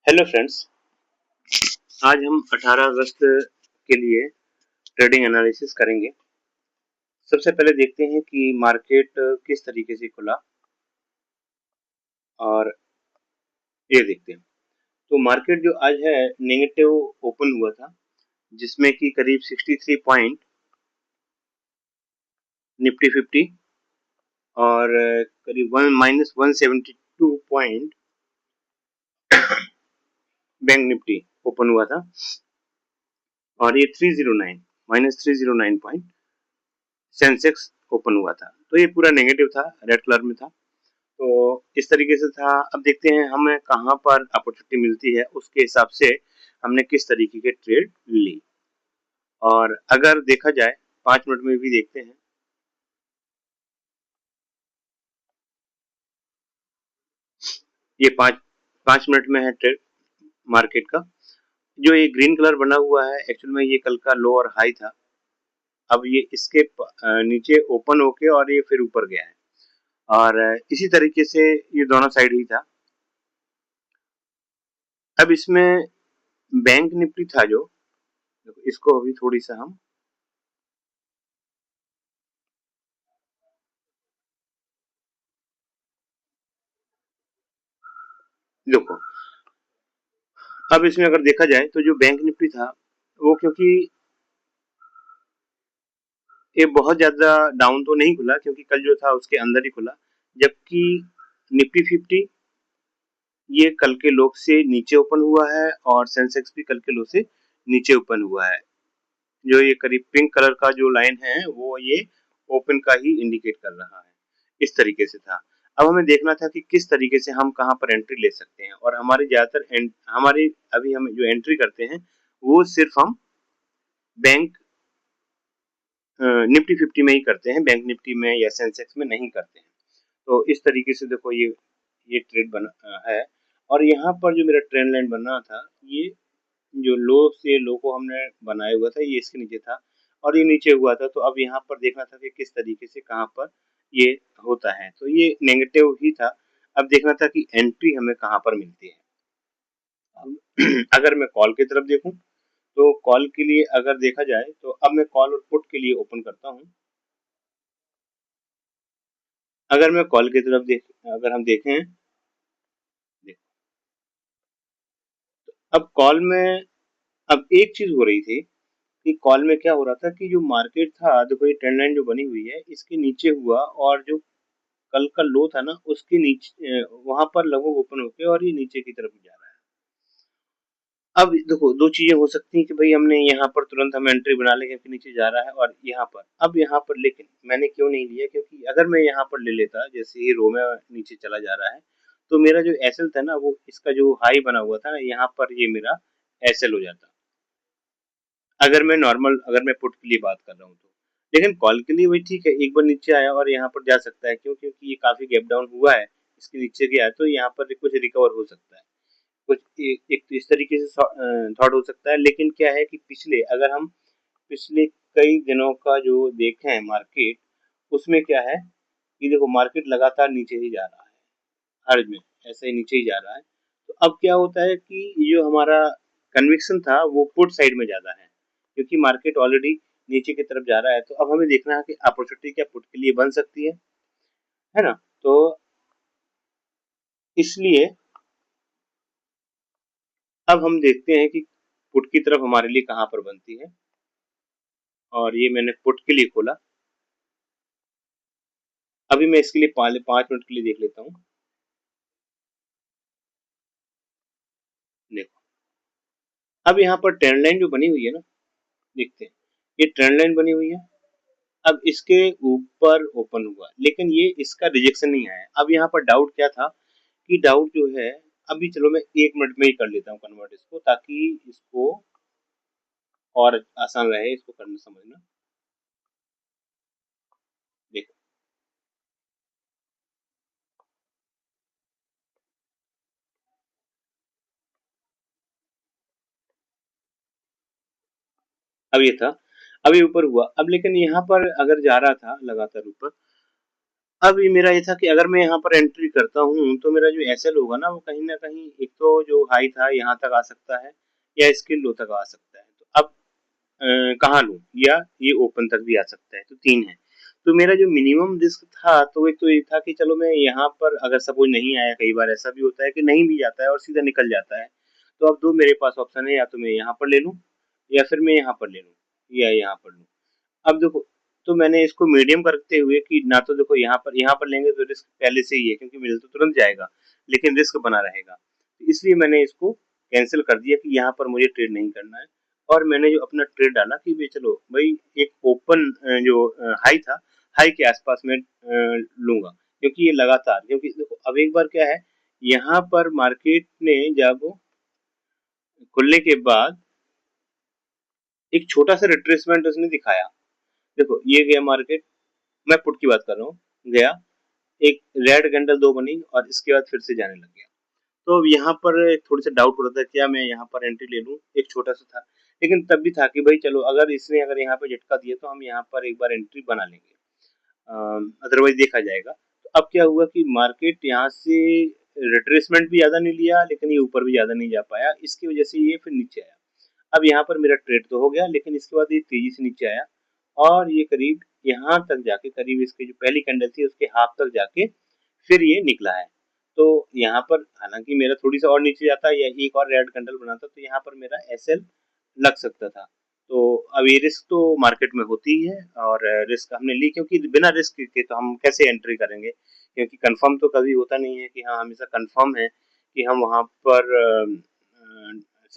Hello friends. आज हम 18 अगस्त के लिए ट्रेडिंग एनालिसिस करेंगे। सबसे पहले देखते हैं कि मार्केट किस तरीके से खुला और ये देखते हैं। तो मार्केट जो आज है नेगेटिव ओपन हुआ था, जिसमें कि करीब 63 पॉइंट निफ्टी 50 और करीब -172 पॉइंट बैंक निफ्टी ओपन हुआ था और ये 309 -309 पॉइंट सेंसेक्स ओपन हुआ था। तो ये पूरा नेगेटिव था, रेड कलर में था। तो इस तरीके से था। अब देखते हैं हमें कहाँ पर अपॉर्चुनिटी मिलती है, उसके हिसाब से हमने किस तरीके के ट्रेड ली। और अगर देखा जाए 5 मिनट में भी देखते हैं, ये पाँच मिनट में है ट्रेड मार्केट का। जो ये ग्रीन कलर बना हुआ है, एक्चुअल में ये कल का लो और हाई था। अब ये इसके नीचे ओपन होके और ये फिर ऊपर गया है और इसी तरीके से ये दोनों साइड ही था। अब इसमें बैंक निफ्टी था जो, इसको अभी थोड़ी सा हम देखो। अब इसमें अगर देखा जाए तो जो बैंक निफ्टी था वो, क्योंकि ये बहुत ज्यादा डाउन तो नहीं खुला, क्योंकि कल जो था उसके अंदर ही खुला। जबकि निफ्टी 50 ये कल के लो से नीचे ओपन हुआ है और सेंसेक्स भी कल के लो से नीचे ओपन हुआ है। जो ये करीब पिंक कलर का जो लाइन है वो ये ओपन का ही इंडिकेट कर रहा है। इस तरीके से था। अब हमें देखना था कि किस तरीके से हम कहाँ पर एंट्री ले सकते हैं, और हमारी ज्यादातर हमारी अभी हम जो एंट्री करते हैं वो सिर्फ हम बैंक निफ्टी 50 में ही करते हैं, बैंक निफ्टी में या सेंसेक्स में नहीं करते हैं। तो इस तरीके से देखो ये ट्रेड बना है। और यहाँ पर जो मेरा ट्रेंड लाइन बना था, ये जो लो से लो को हमने बनाया हुआ था, ये इसके नीचे था और ये नीचे हुआ था। तो अब यहाँ पर देखना था कि किस तरीके से कहाँ पर ये होता है। तो ये नेगेटिव ही था। अब देखना था कि एंट्री हमें कहाँ पर मिलती है। अगर मैं कॉल की तरफ देखूं, तो कॉल के लिए अगर देखा जाए तो अब मैं कॉल और पुट के लिए ओपन करता हूं। अगर मैं कॉल की तरफ अगर हम देखें, अब कॉल में अब एक चीज हो रही थी कि कॉल में क्या हो रहा था कि जो मार्केट था, देखो ये ट्रेंड लाइन जो बनी हुई है इसके नीचे हुआ और जो कल का लो था ना उसके नीचे वहां पर लगभग ओपन होके और ये नीचे की तरफ जा रहा है। अब देखो दो चीजें हो सकती हैं कि भाई हमने यहाँ पर तुरंत हम एंट्री बना लेंगे कि नीचे जा रहा है, और यहाँ पर अब यहाँ पर लेकिन मैंने क्यों नहीं लिया, क्योंकि अगर मैं यहाँ पर ले लेता जैसे ही रो में नीचे चला जा रहा है, तो मेरा जो एसएल था ना, वो इसका जो हाई बना हुआ था ना, यहाँ पर ये मेरा एसएल हो जाता। अगर मैं पुट के लिए बात कर रहा हूँ तो। लेकिन कॉल के लिए वही ठीक है, एक बार नीचे आया और यहाँ पर जा सकता है। क्यों? क्योंकि ये काफी गैप डाउन हुआ है, इसके नीचे गया है तो यहाँ पर कुछ रिकवर हो सकता है। कुछ एक तो इस तरीके से थॉट हो सकता है। लेकिन क्या है कि पिछले कई दिनों का जो देखें है मार्केट, उसमें क्या है कि देखो मार्केट लगातार नीचे ही जा रहा है, हर में ऐसे ही नीचे ही जा रहा है। तो अब क्या होता है कि ये जो हमारा कन्विक्शन था वो पुट साइड में ज्यादा है, क्योंकि मार्केट ऑलरेडी नीचे की तरफ जा रहा है। तो अब हमें देखना है कि अपॉर्चुनिटी क्या पुट के लिए बन सकती है ना। तो इसलिए अब हम देखते हैं कि पुट की तरफ हमारे लिए कहाँ पर बनती है। और ये मैंने पुट के लिए खोला। अभी मैं इसके लिए 5 मिनट के लिए देख लेता हूँ। देखो अब यहाँ पर ट्रेंड लाइन जो बनी हुई है ना, देखते हैं ये ट्रेंड लाइन बनी हुई है। अब इसके ऊपर ओपन हुआ, लेकिन ये इसका रिजेक्शन नहीं आया। अब यहाँ पर डाउट क्या था कि डाउट जो है, अभी चलो मैं 1 मिनट में ही कर लेता हूँ कन्वर्ट इसको, ताकि इसको और आसान रहे इसको करना समझना। देखो अब ये था, अभी ऊपर हुआ। अब लेकिन यहाँ पर अगर जा रहा था लगातार ऊपर, अब ये मेरा ये था कि अगर मैं यहाँ पर एंट्री करता हूँ तो मेरा जो एसएल होगा ना वो कहीं ना कहीं एक तो जो हाई था यहाँ तक आ सकता है या इसके लो तक आ सकता है। तो अब कहाँ लूँ या ये ओपन तक भी आ सकता है, तो तीन है। तो मेरा जो मिनिमम रिस्क था तो एक तो ये था कि चलो मैं यहाँ पर अगर सपोज नहीं आया, कई बार ऐसा भी होता है कि नहीं भी जाता है और सीधा निकल जाता है, तो अब दो मेरे पास ऑप्शन है, या तो मैं यहाँ पर ले लूँ या फिर मैं यहाँ पर ले लूँ या यहाँ पर लूँ। अब देखो, तो मैंने इसको मीडियम करते हुए कि ना तो देखो यहाँ पर लेंगे तो रिस्क पहले से ही है क्योंकि मिल तो तुरंत जाएगा लेकिन रिस्क बना रहेगा, इसलिए मैंने इसको कैंसिल कर दिया कि यहाँ पर मुझे ट्रेड नहीं करना है। और मैंने जो अपना ट्रेड डाला कि भाई चलो भाई एक ओपन जो हाई था, हाई के आसपास में लूंगा, क्योंकि ये लगातार, क्योंकि देखो अब एक बार क्या है, यहाँ पर मार्केट ने जब खुलने के बाद एक छोटा सा रिट्रेसमेंट उसने दिखाया। देखो ये गया मार्केट, मैं पुट की बात कर रहा हूँ, गया एक रेड कैंडल दो बनी और इसके बाद फिर से जाने लग गया। तो अब यहाँ पर थोड़ी सा डाउट हो रहा था क्या मैं यहाँ पर एंट्री ले लूँ, एक छोटा सा था, लेकिन तब भी था कि भाई चलो अगर इसने अगर यहाँ पे झटका दिया तो हम यहाँ पर एक बार एंट्री बना लेंगे, अदरवाइज देखा जाएगा। तो अब क्या हुआ कि मार्केट यहाँ से रिट्रेसमेंट भी ज्यादा नहीं लिया लेकिन ये ऊपर भी ज्यादा नहीं जा पाया, इसकी वजह से ये फिर नीचे आया। अब यहाँ पर मेरा ट्रेड तो हो गया लेकिन इसके बाद ये तेजी से नीचे आया और ये करीब यहाँ तक जाके, करीब इसकी जो पहली कैंडल थी उसके हाफ तक जाके फिर ये निकला है। तो यहाँ पर हालांकि मेरा थोड़ी सा और नीचे जाता या एक और रेड कैंडल बनाता तो यहाँ पर मेरा एसएल लग सकता था। तो अब ये रिस्क तो मार्केट में होती ही है और रिस्क हमने ली, क्योंकि बिना रिस्क के तो हम कैसे एंट्री करेंगे, क्योंकि कंफर्म तो कभी होता नहीं है कि हाँ हमेशा कंफर्म है कि हम वहाँ पर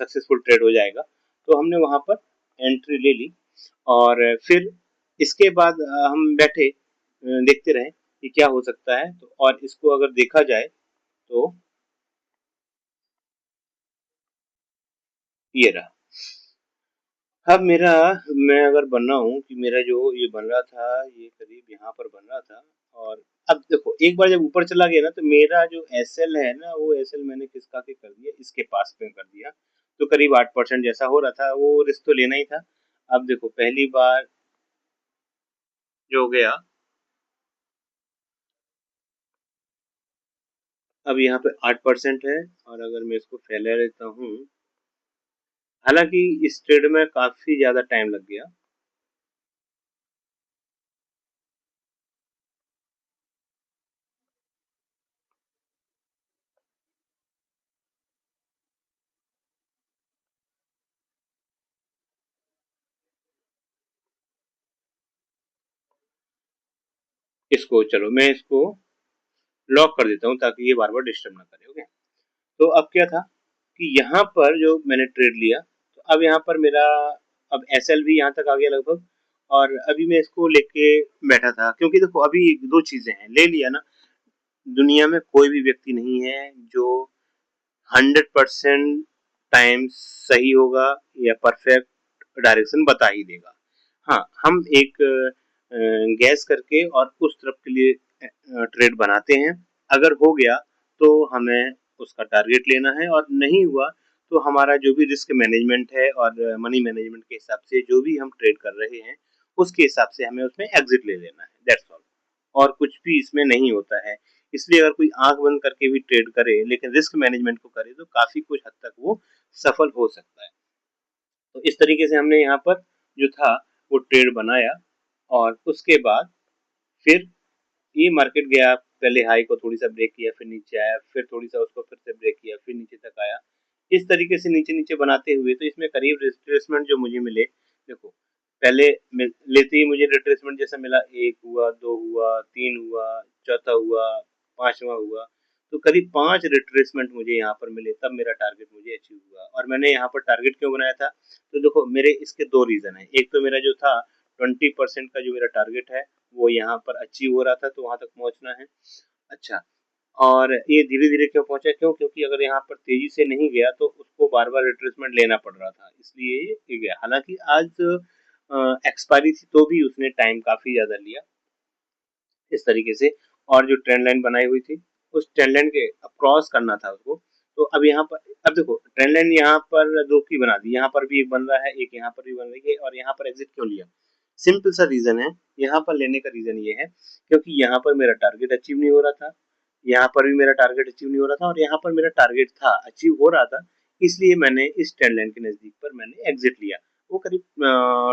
सक्सेसफुल ट्रेड हो जाएगा। तो हमने वहाँ पर एंट्री ले ली और फिर इसके बाद हम बैठे देखते रहे कि क्या हो सकता है। तो और इसको अगर देखा जाए तो ये रहा। अब मेरा, मैं अगर बन रहा हूँ कि मेरा जो ये बन रहा था ये करीब यहाँ पर बन रहा था, और अब देखो एक बार जब ऊपर चला गया ना तो मेरा जो एसएल है ना वो एसएल मैंने किसका के कर दिया, इसके पास पे कर दिया। तो करीब 8% जैसा हो रहा था, वो रिस्क तो लेना ही था। अब देखो पहली बार जो हो गया, अब यहाँ पे 8% है और अगर मैं इसको फैला लेता हूँ, हालांकि इस ट्रेड में काफी ज्यादा टाइम लग गया। इसको चलो मैं इसको लॉक कर देता हूँ ताकि ये बार बार डिस्टर्ब ना करे। ओके, तो अब क्या था कि यहाँ पर जो मैंने ट्रेड लिया, तो अब यहाँ पर मेरा अब एसएल भी यहाँ तक आ गया लगभग, और अभी मैं इसको लेके बैठा था क्योंकि देखो अभी दो चीजें हैं, ले लिया ना, दुनिया में कोई भी व्यक्ति नहीं है जो 100% टाइम सही होगा या परफेक्ट डायरेक्शन बता ही देगा। हाँ, हम एक गैस करके और उस तरफ के लिए ट्रेड बनाते हैं। अगर हो गया तो हमें उसका टारगेट लेना है, और नहीं हुआ तो हमारा जो भी रिस्क मैनेजमेंट है और मनी मैनेजमेंट के हिसाब से जो भी हम ट्रेड कर रहे हैं उसके हिसाब से हमें उसमें एग्जिट ले लेना है, दैट्स ऑल। और कुछ भी इसमें नहीं होता है। इसलिए अगर कोई आंख बंद करके भी ट्रेड करे लेकिन रिस्क मैनेजमेंट को करे तो काफी कुछ हद तक वो सफल हो सकता है। तो इस तरीके से हमने यहाँ पर जो था वो ट्रेड बनाया, और उसके बाद फिर ये मार्केट गया, पहले हाई को थोड़ी सा ब्रेक किया, फिर नीचे आया, फिर थोड़ी सा उसको फिर से ब्रेक किया, फिर नीचे तक आया। इस तरीके से नीचे नीचे बनाते हुए तो इसमें करीब रिट्रेसमेंट जो मुझे मिले, देखो पहले लेते ही मुझे रिट्रेसमेंट जैसा मिला, एक हुआ, दो हुआ, तीन हुआ, चौथा हुआ, पांचवा हुआ, तो करीब 5 रिट्रेसमेंट मुझे यहाँ पर मिले, तब मेरा टारगेट मुझे अचीव हुआ। और मैंने यहाँ पर टारगेट क्यों बनाया था, तो देखो मेरे इसके दो रीजन है। एक तो मेरा जो था 20% का जो मेरा टारगेट है वो यहाँ पर अचीव हो रहा था, तो वहां तक पहुंचना है। अच्छा, और ये धीरे धीरे क्यों पहुंचा, क्यों, क्योंकि अगर यहाँ पर तेजी से नहीं गया तो उसको बार बार रिट्रेसमेंट लेना पड़ रहा था, इसलिए ये गया। हालांकि आज एक्सपायरी थी तो भी उसने टाइम काफी ज्यादा लिया इस तरीके से, और जो ट्रेंड लाइन बनाई हुई थी उस ट्रेंड लाइन के क्रॉस करना था उसको। तो अब यहाँ पर, अब देखो ट्रेंड लाइन यहाँ पर दो की बना दी, यहाँ पर भी एक बन रहा है, एक यहाँ पर भी बन रही है, और यहाँ पर एग्जिट क्यों लिया, सिंपल सा रीजन है, यहाँ पर लेने का रीजन ये है क्योंकि यहाँ पर मेरा टारगेट अचीव नहीं हो रहा था, यहाँ पर भी मेरा टारगेट अचीव नहीं हो रहा था, और यहाँ पर मेरा टारगेट था अचीव हो रहा था, इसलिए मैंने इस ट्रेंड लाइन के नजदीक पर मैंने एग्जिट लिया। वो करीब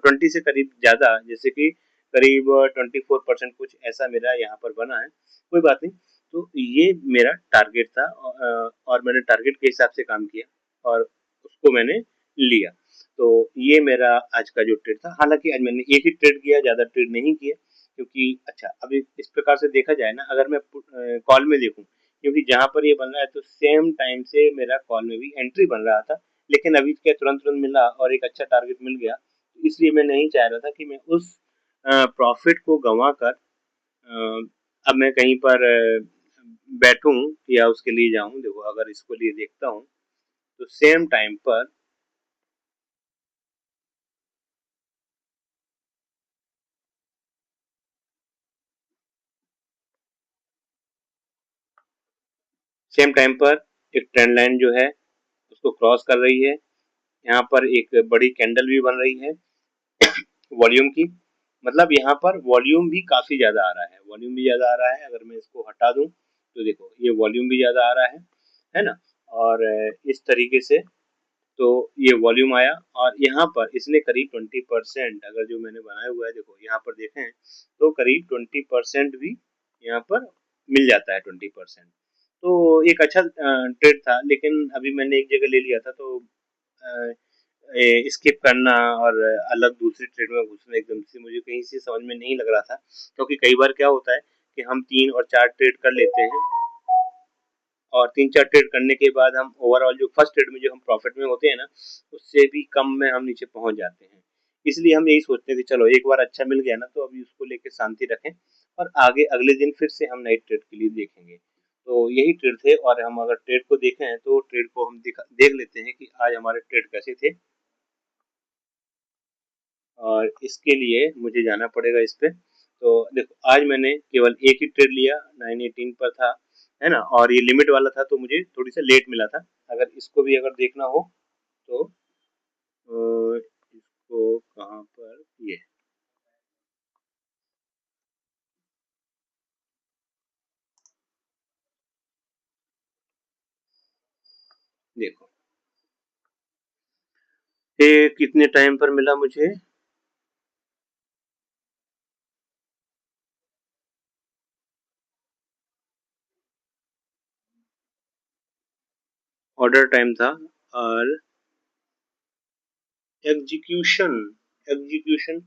20 से करीब ज्यादा, जैसे कि करीब 24% कुछ ऐसा मेरा यहाँ पर बना है। कोई बात नहीं, तो ये मेरा टारगेट था, और मैंने टारगेट के हिसाब से काम किया और उसको मैंने लिया। तो ये मेरा आज का जो ट्रेड था, हालांकि आज मैंने एक ही ट्रेड किया, ज्यादा ट्रेड नहीं किया, क्योंकि अच्छा अभी इस प्रकार से देखा जाए ना, अगर मैं कॉल में देखूं, क्योंकि जहां पर ये बन रहा है तो सेम टाइम से मेरा कॉल में भी एंट्री बन रहा था, लेकिन अभी क्या तुरंत तुरंत मिला और एक अच्छा टारगेट मिल गया, इसलिए मैं नहीं चाह रहा था कि मैं उस प्रॉफिट को गंवा कर अब मैं कहीं पर बैठूं या उसके लिए जाऊं। देखो अगर इसको लिए देखता हूं तो सेम टाइम पर एक ट्रेंड लाइन जो है उसको क्रॉस कर रही है। यहाँ पर एक बड़ी कैंडल भी बन रही है वॉल्यूम की, मतलब यहाँ पर वॉल्यूम भी काफी ज्यादा आ रहा है, वॉल्यूम भी ज्यादा आ रहा है। अगर मैं इसको हटा दूं तो देखो ये वॉल्यूम भी ज्यादा आ रहा है ना। और इस तरीके से तो ये वॉल्यूम आया, और यहाँ पर इसने करीब 20%, अगर जो मैंने बनाया हुआ है देखो यहाँ पर देखें तो करीब 20% भी यहाँ पर मिल जाता है, 20%। तो एक अच्छा ट्रेड था, लेकिन अभी मैंने एक जगह ले लिया था, तो स्किप करना और अलग दूसरी ट्रेड में घुसना एकदम से मुझे कहीं से समझ में नहीं लग रहा था, क्योंकि कई बार क्या होता है कि हम 3 और 4 ट्रेड कर लेते हैं, और 3 4 ट्रेड करने के बाद हम ओवरऑल जो फर्स्ट ट्रेड में जो हम प्रॉफिट में होते हैं ना, उससे भी कम में हम नीचे पहुंच जाते हैं। इसलिए हम यही सोचते हैं कि चलो एक बार अच्छा मिल गया ना, तो अभी उसको लेके शांति रखें, और आगे अगले दिन फिर से हम नई ट्रेड के लिए देखेंगे। तो यही ट्रेड थे, और हम अगर ट्रेड को देखें तो ट्रेड को हम देख लेते हैं कि आज हमारे ट्रेड कैसे थे, और इसके लिए मुझे जाना पड़ेगा इस पे। तो देखो आज मैंने केवल एक ही ट्रेड लिया, 918 पर था, है ना, और ये लिमिट वाला था, तो मुझे थोड़ी सा लेट मिला था। अगर इसको भी अगर देखना हो तो इसको कहाँ पर, ये देखो, ये कितने टाइम पर मिला मुझे, ऑर्डर टाइम था, और एग्जीक्यूशन एग्जीक्यूशन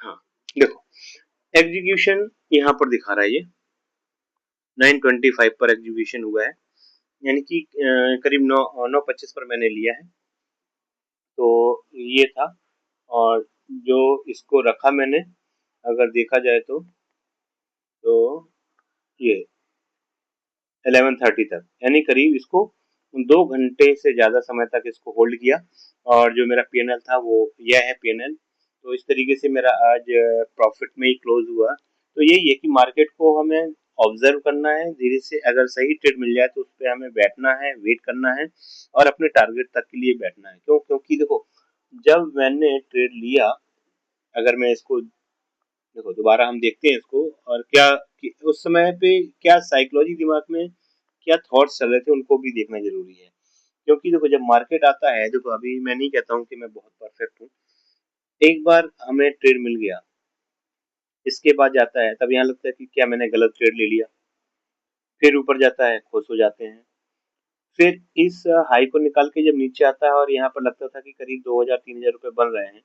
हाँ देखो, एग्जीक्यूशन यहाँ पर दिखा रहा है, ये 925 पर एग्जीक्यूशन हुआ है, यानी कि करीब 9:25 पर मैंने लिया है। तो ये था, और जो इसको रखा मैंने, अगर देखा जाए तो ये 11:30 तक, यानी करीब इसको 2 घंटे से ज्यादा समय तक इसको होल्ड किया, और जो मेरा पीएनएल था वो यह है पीएनएल। तो इस तरीके से मेरा आज प्रॉफिट में ही क्लोज हुआ। तो यही है कि मार्केट को हमें ऑब्जर्व करना है धीरे से, अगर सही ट्रेड मिल जाए तो उस पर हमें बैठना है, वेट करना है, और अपने टारगेट तक के लिए बैठना है। क्योंकि देखो, जब मैंने ट्रेड लिया, अगर मैं इसको देखो दोबारा हम देखते हैं इसको, और क्या कि उस समय पे क्या साइकोलॉजी दिमाग में क्या थॉट्स चल रहे थे, उनको भी देखना जरूरी है। क्योंकि देखो जब मार्केट आता है, देखो अभी मैं नहीं कहता हूँ कि मैं बहुत परफेक्ट हूँ, एक बार हमें ट्रेड मिल गया, इसके बाद जाता है तब यहाँ लगता है कि क्या मैंने गलत ट्रेड ले लिया, फिर ऊपर जाता है खुश हो जाते हैं, फिर इस हाई को निकाल के जब नीचे आता है और यहाँ पर लगता था कि करीब 2000 3000 रुपए बन रहे हैं,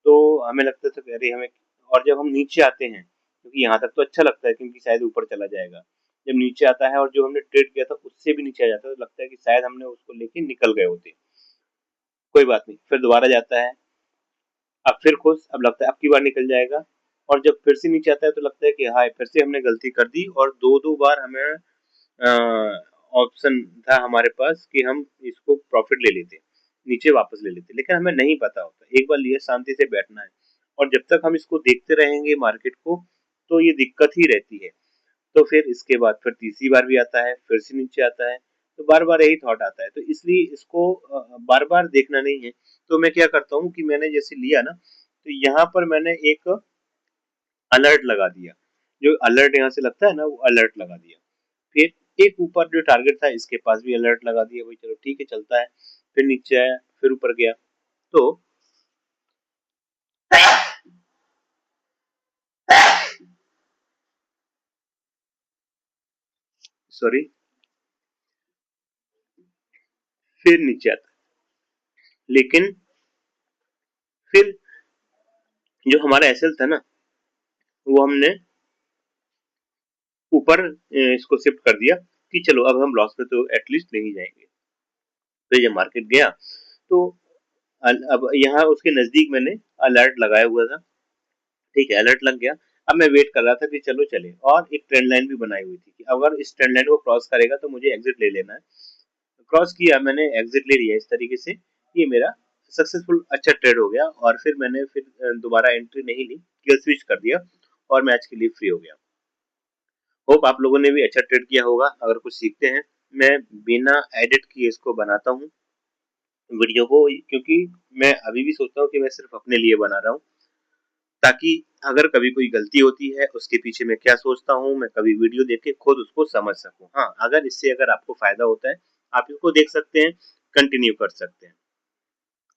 तो हमें लगता था कि अरे हमें, और जब हम नीचे आते हैं, क्योंकि यहाँ तक तो अच्छा लगता है क्योंकि शायद ऊपर चला जाएगा, जब नीचे आता है और जो हमने ट्रेड किया था उससे भी नीचे आ जाता है, तो लगता है कि शायद हमने उसको लेके निकल गए होते। कोई बात नहीं, फिर दोबारा जाता है, अब फिर खुश, अब लगता है अब की बार निकल जाएगा, और जब फिर से नीचे आता है तो लगता है कि हाय फिर से हमने गलती कर दी, और दो दो बार हमें ऑप्शन था हमारे पास कि हम इसको प्रॉफिट ले लेते, नीचे वापस ले लेते, लेकिन हमें नहीं पता होता। एक बार लिए शांति से बैठना है, और जब तक हम इसको देखते रहेंगे मार्केट को, तो ये दिक्कत ही रहती है। तो फिर इसके बाद फिर तीसरी बार भी आता है, फिर से नीचे आता है, तो बार बार यही थॉट आता है। तो इसलिए इसको बार बार देखना नहीं है। तो मैं क्या करता हूँ कि मैंने जैसे लिया ना, तो यहाँ पर मैंने एक अलर्ट लगा दिया, जो अलर्ट यहाँ से लगता है ना, वो अलर्ट लगा दिया। फिर एक ऊपर जो टारगेट था इसके पास भी अलर्ट लगा दिया, भाई चलो ठीक है चलता है। फिर नीचे आया, फिर ऊपर गया। तो सॉरी, फिर नीचे आता, लेकिन फिर जो हमारा एसएल था ना, वो हमने ऊपर इसको शिफ्ट कर दिया कि चलो अब हम लॉस में तो एटलीस्ट नहीं जाएंगे। तो जब मार्केट गया, तो अब यहाँ उसके नजदीक मैंने अलर्ट लगाया हुआ था, ठीक है, अलर्ट लग गया। अब मैं वेट कर रहा था कि चलो चले, और एक ट्रेंड लाइन भी बनाई हुई थी कि अगर इस ट्रेंड लाइन को क्रॉस करेगा तो मुझे एग्जिट ले लेना है। क्रॉस किया, मैंने एग्जिट ले लिया इस तरीके से। ये मेरा सक्सेसफुल अच्छा ट्रेड हो गया, और फिर मैंने फिर दोबारा एंट्री नहीं ली, किल स्विच कर दिया, और मैच के लिए फ्री हो गया। होप आप लोगों ने भी अच्छा ट्रेड किया होगा। अगर कुछ सीखते हैं, मैं बिना एडिट किए इसको बनाता हूँ वीडियो को, क्योंकि मैं अभी भी सोचता हूँ कि मैं सिर्फ अपने लिए बना रहा हूँ, ताकि अगर कभी कोई गलती होती है उसके पीछे मैं क्या सोचता हूँ, मैं कभी वीडियो देख के खुद उसको समझ सकूं। हाँ, अगर इससे अगर आपको फायदा होता है, आप इसको देख सकते हैं, कंटिन्यू कर सकते हैं।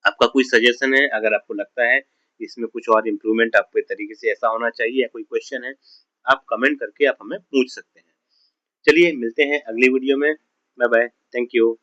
आपका कोई सजेशन है, अगर आपको लगता है इसमें कुछ और इम्प्रूवमेंट आपके तरीके से ऐसा होना चाहिए, या कोई क्वेश्चन है, आप कमेंट करके आप हमें पूछ सकते हैं। चलिए मिलते हैं अगली वीडियो में। Bye bye, thank you.